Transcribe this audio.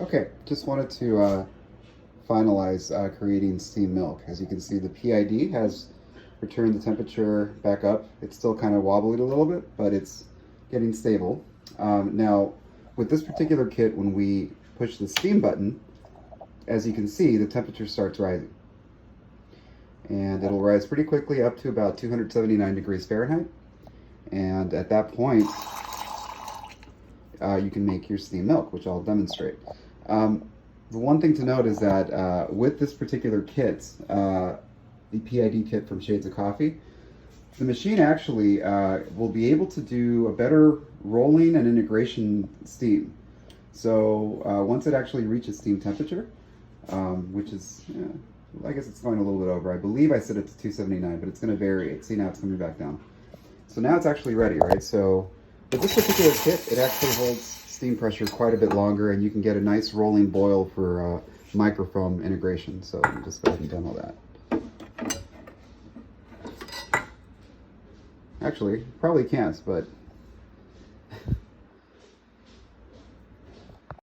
Okay, just wanted to finalize creating steam milk. As you can see, the PID has returned the temperature back up. It's still kind of wobbly a little bit, but it's getting stable. Now, with this particular kit, when we push the steam button, as you can see, the temperature starts rising. And it'll rise pretty quickly up to about 279 degrees Fahrenheit. And at that point, you can make your steam milk, which I'll demonstrate. The one thing to note is that with this particular kit, the PID kit from Shades of Coffee, the machine actually will be able to do a better rolling and integration steam. So once it actually reaches steam temperature, which is, I guess it's going a little bit over. I believe I set it to 279, but it's going to vary. See, now it's coming back down. So now it's actually ready, right? So with this particular kit, it actually holds steam pressure quite a bit longer, and you can get a nice rolling boil for microfoam integration. So let me just go ahead and demo that. Actually, probably can't, but